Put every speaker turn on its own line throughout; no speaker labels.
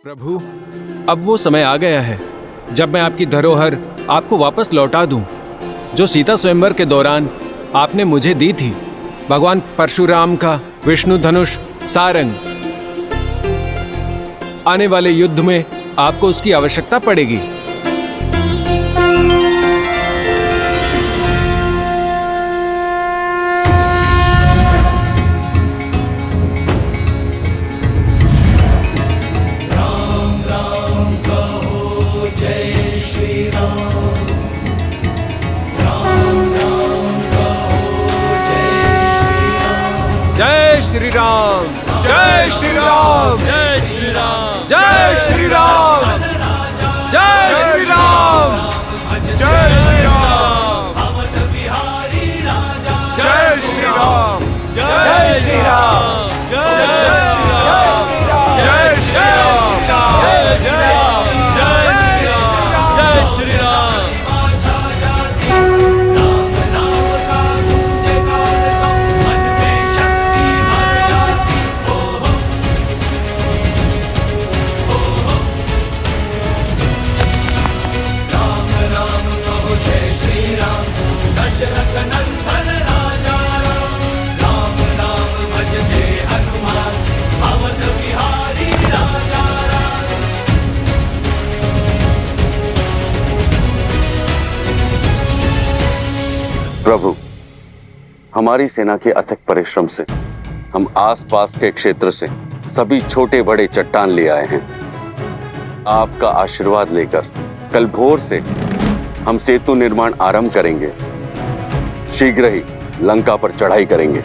प्रभु, अब वो समय आ गया है जब मैं आपकी धरोहर आपको वापस लौटा दूं, जो सीता स्वयंवर के दौरान आपने मुझे दी थी। भगवान परशुराम का विष्णु धनुष सारंग। आने वाले युद्ध में आपको उसकी आवश्यकता पड़ेगी। जय श्री राम, जय श्री राम, जय श्री राम, जय श्री राम, जय श्री राम, जय श्री राम, अवध बिहारी राजा, जय श्री राम, जय श्री राम, जय श्री राम, जय श्री राम, जय श्री राम, जय श्री राम।
प्रभु, हमारी सेना के अथक परिश्रम से हम आसपास के क्षेत्र से सभी छोटे बड़े चट्टान ले आए हैं। आपका आशीर्वाद लेकर कल भोर से हम सेतु निर्माण आरंभ करेंगे। शीघ्र ही लंका पर चढ़ाई करेंगे।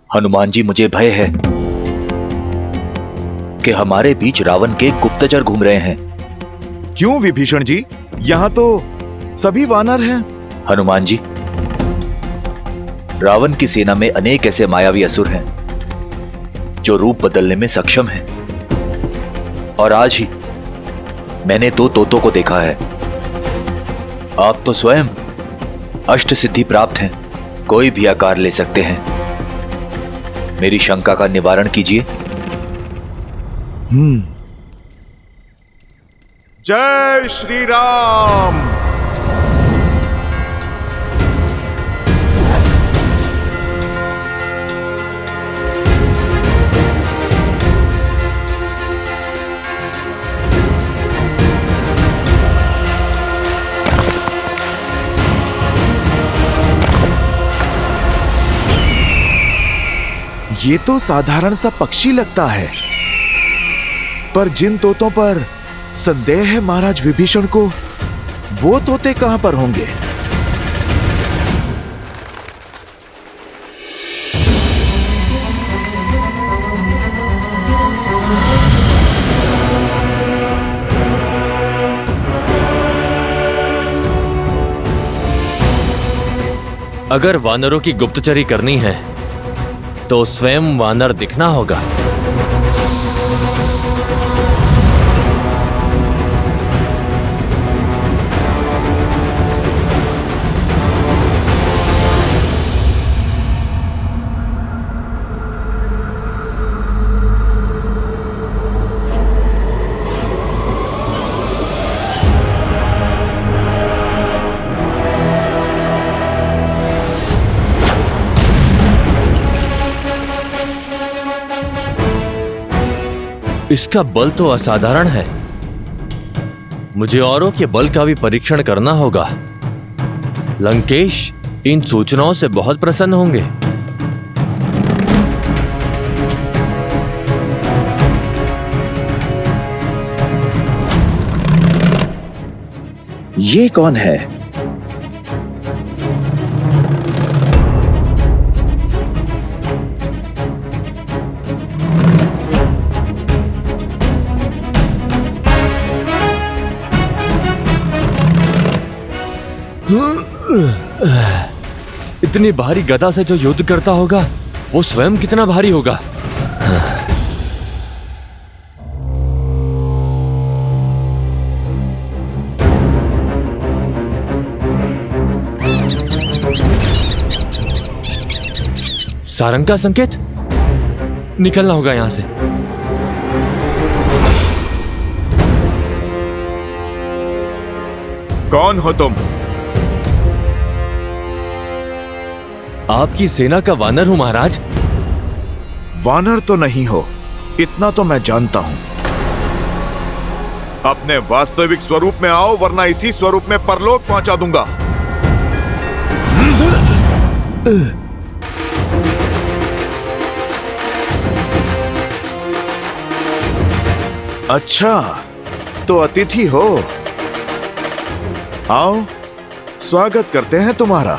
हनुमान जी, मुझे भय है कि हमारे बीच रावण के गुप्तचर घूम रहे हैं।
क्यों विभीषण जी? यहाँ तो सभी वानर हैं।
हनुमान जी, रावण की सेना में अनेक ऐसे मायावी असुर हैं जो रूप बदलने में सक्षम हैं। और आज ही मैंने 2 तोतों को देखा है। आप तो स्वयं अष्ट सिद्धि प्राप्त हैं, कोई भी आकार ले सकते हैं। मेरी शंका का निवारण कीजिए।
जय श्री राम। ये तो साधारण सा पक्षी लगता है, पर जिन तोतों पर संदेह है महाराज विभीषण को, वो तोते कहां पर होंगे?
अगर वानरों की गुप्तचरी करनी है तो स्वयं वानर दिखना होगा। इसका बल तो असाधारण है। मुझे औरों के बल का भी परीक्षण करना होगा। लंकेश इन सूचनाओं से बहुत प्रसन्न होंगे।
ये कौन है?
इतनी भारी गदा से जो युद्ध करता होगा, वो स्वयं कितना भारी होगा। सारंग का संकेत? निकलना होगा यहां से।
कौन हो तुम?
आपकी सेना का वानर हूं महाराज।
वानर तो नहीं हो, इतना तो मैं जानता हूं। अपने वास्तविक स्वरूप में आओ, वरना इसी स्वरूप में परलोक पहुंचा दूंगा। अच्छा, तो अतिथि हो। आओ, स्वागत करते हैं तुम्हारा।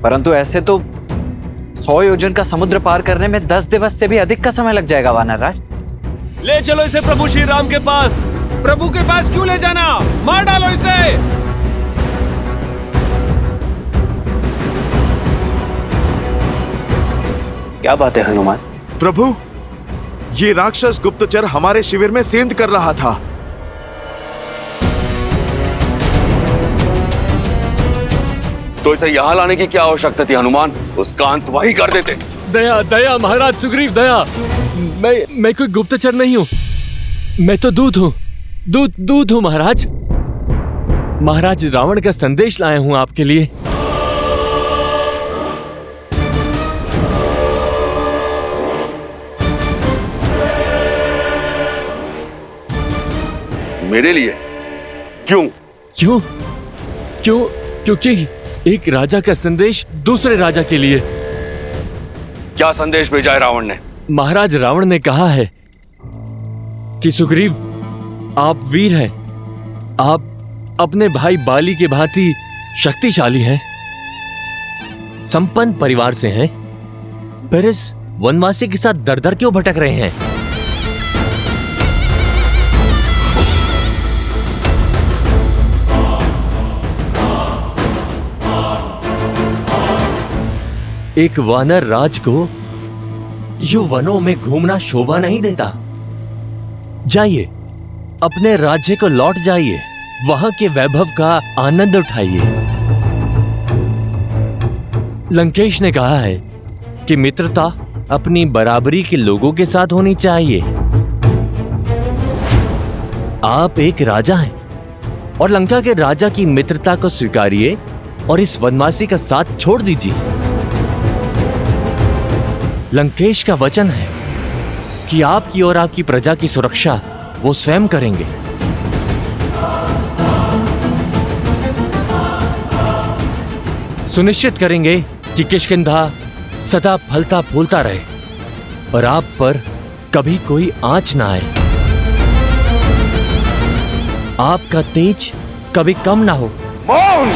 परंतु ऐसे तो 100 योजन का समुद्र पार करने में 10 दिवस से भी अधिक का समय लग जाएगा वानर राज।
ले चलो इसे प्रभु श्री राम के पास। प्रभु के पास क्यों ले जाना? मार डालो इसे।
क्या बात है हनुमान?
प्रभु, ये राक्षस गुप्तचर हमारे शिविर में सेंध कर रहा था।
तो इसे यहाँ लाने की क्या आवश्यकता थी हनुमान? उसका अंत वही कर देते।
दया दया महाराज सुग्रीव, दया। मैं कोई गुप्तचर नहीं हूं, मैं तो दूत हूं। दूत हूं महाराज। महाराज रावण का संदेश लाया हूं आपके लिए।
मेरे लिए? क्यों?
क्योंकि एक राजा का संदेश दूसरे राजा के लिए।
क्या संदेश भेजा है रावण ने?
महाराज रावण ने कहा है कि सुग्रीव, आप वीर हैं, आप अपने भाई बाली के भांति शक्तिशाली हैं, संपन्न परिवार से हैं, फिर इस वनवासी के साथ दर दर क्यों भटक रहे हैं? एक वानर राज को यूं वनों में घूमना शोभा नहीं देता। जाइए, अपने राज्य को लौट जाइए, वहां के वैभव का आनंद उठाइए। लंकेश ने कहा है कि मित्रता अपनी बराबरी के लोगों के साथ होनी चाहिए। आप एक राजा हैं और लंका के राजा की मित्रता को स्वीकारिए और इस वनवासी का साथ छोड़ दीजिए। लंकेश का वचन है कि आपकी और आपकी प्रजा की सुरक्षा वो स्वयं करेंगे। सुनिश्चित करेंगे कि किष्किंधा सदा फलता फूलता रहे और आप पर कभी कोई आंच ना आए। आपका तेज कभी कम ना हो।
मौन!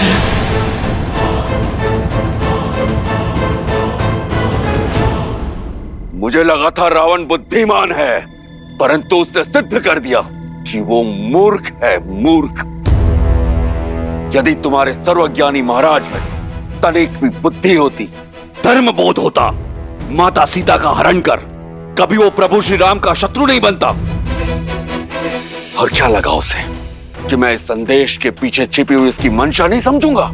मुझे लगा था रावण बुद्धिमान है, परंतु उसने सिद्ध कर दिया कि वो मूर्ख है, मूर्ख। यदि तुम्हारे सर्वज्ञानी महाराज में तनिक भी बुद्धि होती, धर्म बोध होता, माता सीता का हरण कर कभी वो प्रभु श्री राम का शत्रु नहीं बनता। और क्या लगा उसे कि मैं इस संदेश के पीछे छिपी हुई इसकी मंशा नहीं समझूंगा,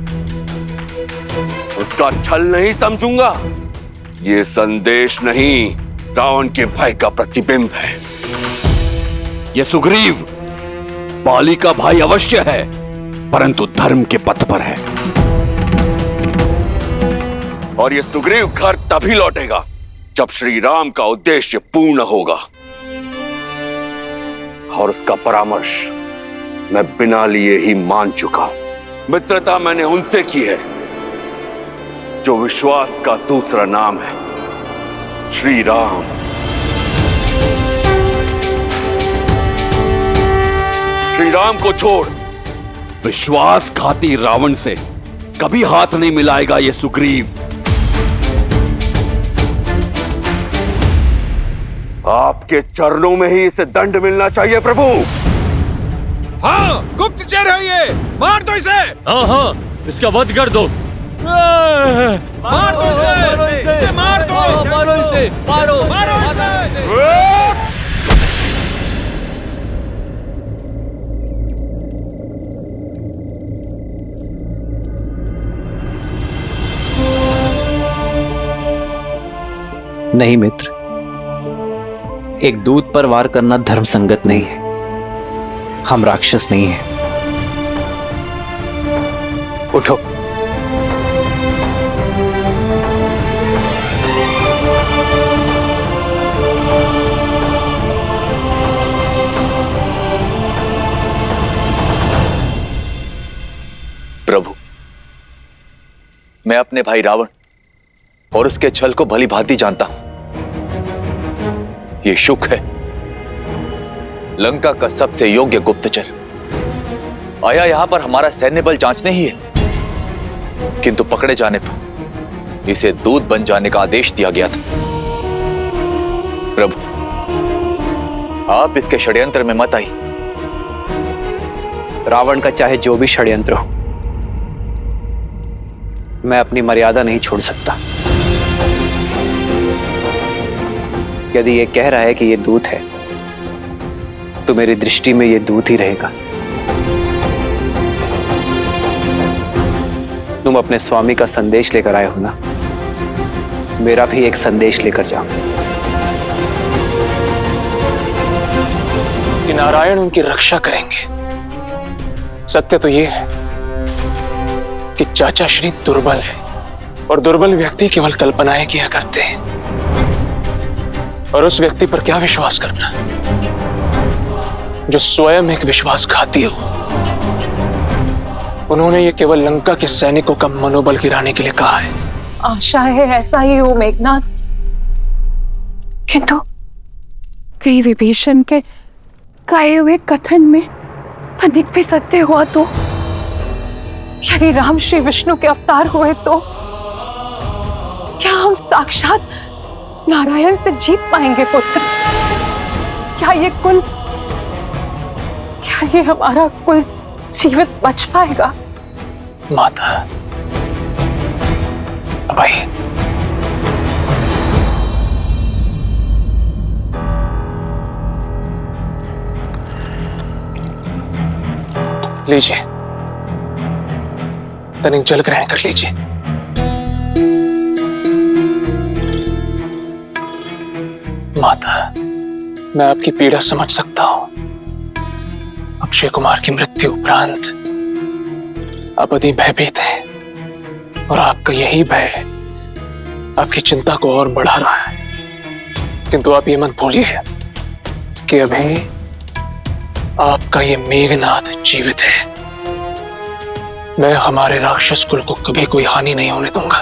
उसका छल नहीं समझूंगा। ये संदेश नहीं, रावण के भय का प्रतिबिंब है। ये सुग्रीव बाली का भाई अवश्य है, परंतु धर्म के पथ पर है। और ये सुग्रीव घर तभी लौटेगा जब श्री राम का उद्देश्य पूर्ण होगा। और उसका परामर्श मैं बिना लिए ही मान चुका हूं। मित्रता मैंने उनसे की है जो विश्वास का दूसरा नाम है, श्री राम। श्री राम को छोड़ विश्वासघाती रावण से कभी हाथ नहीं मिलाएगा ये सुग्रीव। आपके चरणों में ही इसे दंड मिलना चाहिए प्रभु।
हाँ, गुप्तचर है ये, मार दो इसे।
हाँ, इसका वध कर दो।
मार दो इसे मार दो,
मारो इसे, मारो
इसे।
नहीं मित्र, एक दूत पर वार करना धर्म संगत नहीं है। हम राक्षस नहीं हैं। उठो।
प्रभु, मैं अपने भाई रावण और उसके छल को भली भांति जानता हूं। ये शुक है, लंका का सबसे योग्य गुप्तचर। आया यहां पर हमारा सैन्य बल जांचने ही है, किंतु पकड़े जाने पर इसे दूत बन जाने का आदेश दिया गया था। प्रभु, आप इसके षड्यंत्र में मत आई।
रावण का चाहे जो भी षड्यंत्र हो, मैं अपनी मर्यादा नहीं छोड़ सकता। यदि ये कह रहा है कि ये दूत है, तो मेरी दृष्टि में ये दूत ही रहेगा। तुम अपने स्वामी का संदेश लेकर आए हो ना, मेरा भी एक संदेश लेकर जाओ
कि नारायण उनकी रक्षा करेंगे। सत्य तो ये है कि चाचा श्री दुर्बल है, और दुर्बल व्यक्ति केवल कल्पनाएं किया करते हैं। और उस व्यक्ति पर क्या विश्वास करना जो स्वयं एक विश्वासघाती हो। उन्होंने ये केवल लंका के सैनिकों का मनोबल गिराने के लिए कहा है।
आशा है ऐसा ही हो मेघनाथ, किंतु कई विभीषण के कहे हुए कथन में अधिक भी सत्य हुआ तो? यदि राम श्री विष्णु के अवतार हुए तो क्या हम साक्षात नारायण से जीत पाएंगे पुत्र? क्या ये हमारा कुल जीवित बच पाएगा?
माता, भाई, लीजिए, तनिक जल ग्रहण कर लीजिए। माता, मैं आपकी पीड़ा समझ सकता हूं। अक्षय कुमार की मृत्यु उपरांत आप अधिक भयभीत हैं, और आपका यही भय आपकी चिंता को और बढ़ा रहा है। किंतु आप ये मत भूलिए कि अभी आपका ये मेघनाथ जीवित है। मैं हमारे राक्षस कुल को कभी कोई हानि नहीं होने दूंगा।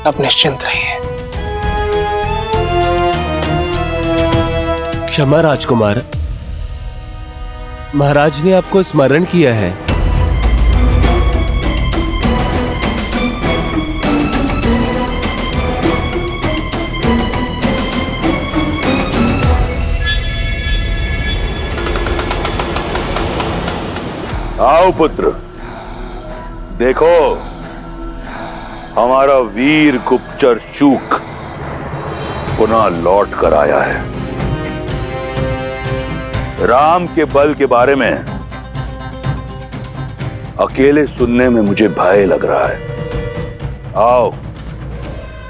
आप निश्चिंत रहिए।
क्षमा राजकुमार, महाराज ने आपको स्मरण किया है।
आओ पुत्र, देखो हमारा वीर गुप्तचर शूक पुनः लौट कर आया है। राम के बल के बारे में अकेले सुनने में मुझे भय लग रहा है। आओ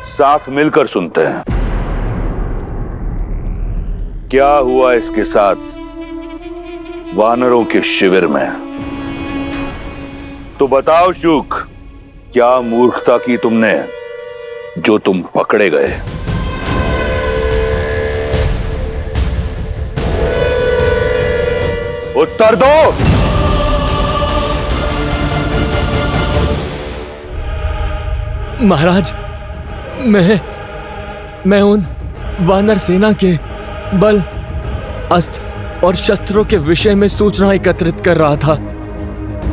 साथ मिलकर सुनते हैं क्या हुआ इसके साथ वानरों के शिविर में। तो बताओ शूक, क्या मूर्खता की तुमने जो तुम पकड़े गए? उत्तर दो।
महाराज, मैं उन वानर सेना के बल, अस्त्र और शस्त्रों के विषय में सूचना एकत्रित कर रहा था,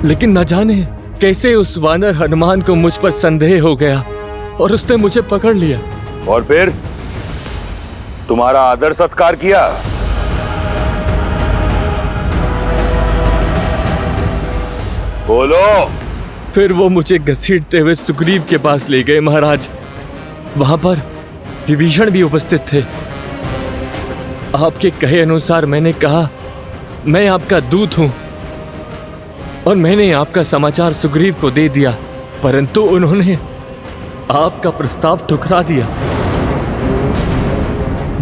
लेकिन न जाने कैसे उस वानर हनुमान को मुझ पर संदेह हो गया और उसने मुझे पकड़ लिया।
और फिर तुम्हारा आदर सत्कार किया? बोलो,
फिर वो मुझे घसीटते हुए सुग्रीव के पास ले गए महाराज। वहां पर विभीषण भी उपस्थित थे। आपके कहे अनुसार मैंने कहा मैं आपका दूत हूं और मैंने आपका समाचार सुग्रीव को दे दिया, परंतु उन्होंने आपका प्रस्ताव ठुकरा दिया।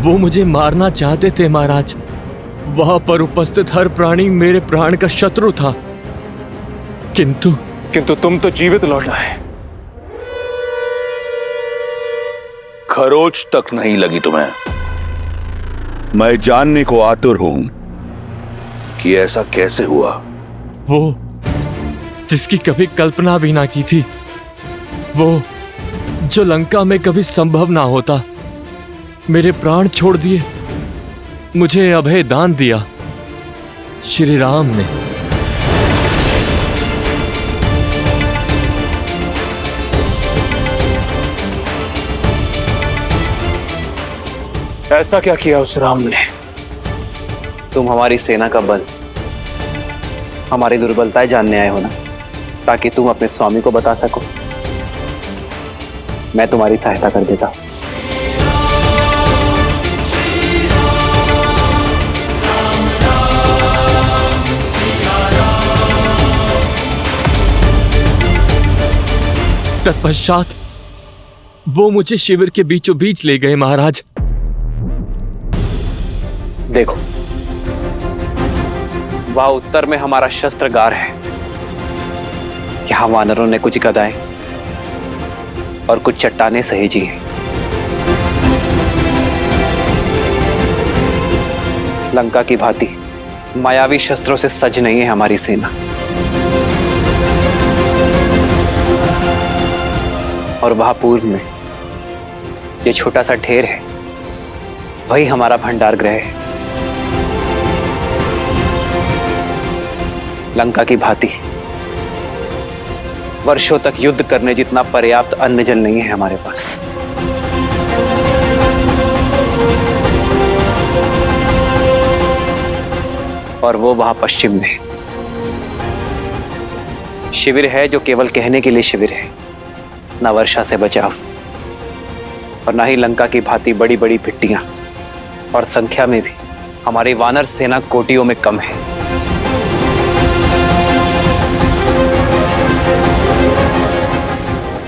वो मुझे मारना चाहते थे महाराज। वहां पर उपस्थित हर प्राणी मेरे प्राण का शत्रु था,
किंतु तुम तो जीवित लौट आए।
खरोच तक नहीं लगी तुम्हें। मैं जानने को आतुर हूं कि ऐसा कैसे हुआ।
वो जिसकी कभी कल्पना भी ना की थी, वो जो लंका में कभी संभव ना होता, मेरे प्राण छोड़ दिए, मुझे अभय दान दिया श्री राम ने।
ऐसा क्या किया उस राम ने?
तुम हमारी सेना का बल, हमारी दुर्बलताएं जानने आए हो ना, ताकि तुम अपने स्वामी को बता सको। मैं तुम्हारी सहायता कर देता हूं।
तत्पश्चात वो मुझे शिविर के बीचों बीच ले गए महाराज।
देखो, वहां उत्तर में हमारा शस्त्रगार है। यहां वानरों ने कुछ गदाएं और कुछ चट्टानें सहेजी हैं। लंका की भांति मायावी शस्त्रों से सज नहीं है हमारी सेना। और वहां पूर्व में ये छोटा सा ढेर है, वही हमारा भंडार गृह है। लंका की भांति वर्षों तक युद्ध करने जितना पर्याप्त अन्न जल नहीं है हमारे पास। और वो वहां पश्चिम में शिविर है, जो केवल कहने के लिए शिविर है, ना वर्षा से बचाव और ना ही लंका की भांति बड़ी बड़ी भिट्टियां, और संख्या में भी हमारी वानर सेना कोटियों में कम है।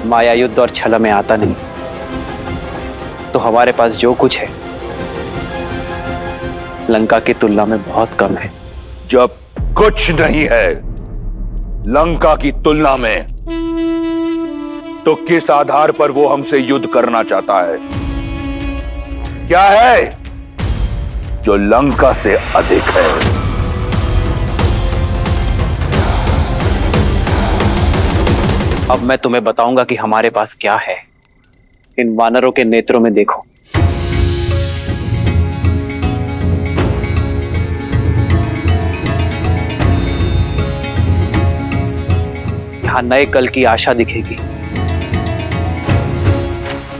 माया युद्ध और छल में आता नहीं, तो हमारे पास जो कुछ है लंका की तुलना में बहुत कम है।
जब कुछ नहीं है लंका की तुलना में, तो किस आधार पर वो हमसे युद्ध करना चाहता है? क्या है जो लंका से अधिक है?
अब मैं तुम्हें बताऊंगा कि हमारे पास क्या है। इन वानरों के नेत्रों में देखो। यहां नए कल की आशा दिखेगी,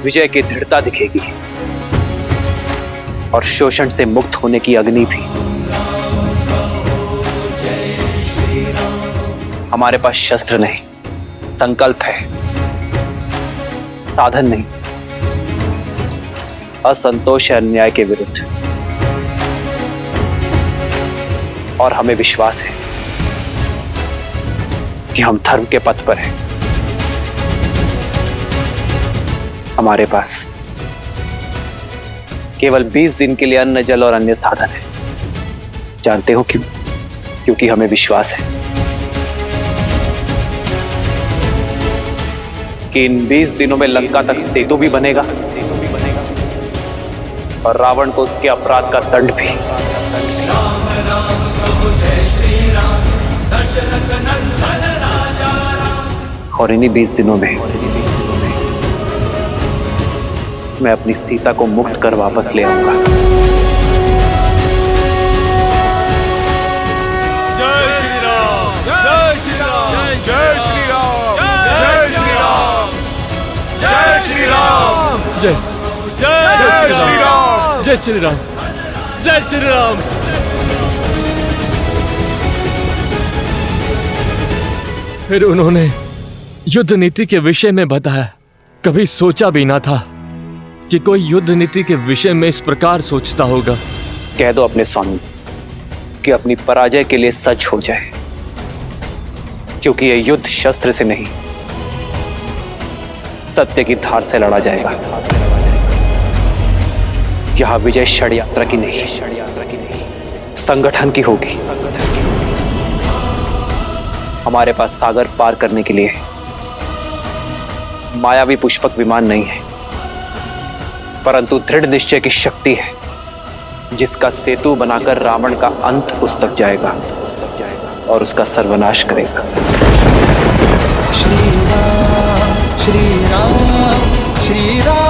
विजय की दृढ़ता दिखेगी और शोषण से मुक्त होने की अग्नि भी। हमारे पास शस्त्र नहीं, संकल्प है, साधन नहीं, असंतोष है अन्याय के विरुद्ध। और हमें विश्वास है कि हम धर्म के पथ पर हैं। हमारे पास केवल 20 दिन के लिए अन्न, जल और अन्य साधन है। जानते हो क्यों? क्योंकि हमें विश्वास है कि इन 20 दिनों में लंका तक सेतु भी बनेगा और रावण को उसके अपराध का दंड भी। और इन्हीं 20 दिनों में मैं अपनी सीता को मुक्त कर वापस ले आऊंगा।
जय श्री राम, जय श्री राम, जय श्री राम, जय श्री राम, जय श्री राम,
जय
जय श्री राम,
जय श्री राम, जय श्री राम। फिर उन्होंने युद्ध नीति के विषय में बताया। कभी सोचा भी ना था कि कोई युद्ध नीति के विषय में इस प्रकार सोचता होगा।
कह दो अपने स्वामी से कि अपनी पराजय के लिए सच हो जाए, क्योंकि यह युद्ध शस्त्र से नहीं, सत्य की धार से लड़ा जाएगा। यहां विजय षड्यंत्र की नहीं, संगठन की होगी। हमारे पास सागर पार करने के लिए मायावी पुष्पक विमान नहीं है, परंतु दृढ़ निश्चय की शक्ति है, जिसका सेतु बनाकर रावण का अंत उस तक जाएगा और उसका सर्वनाश करेगा।
श्री राम, श्री राम, श्री राम।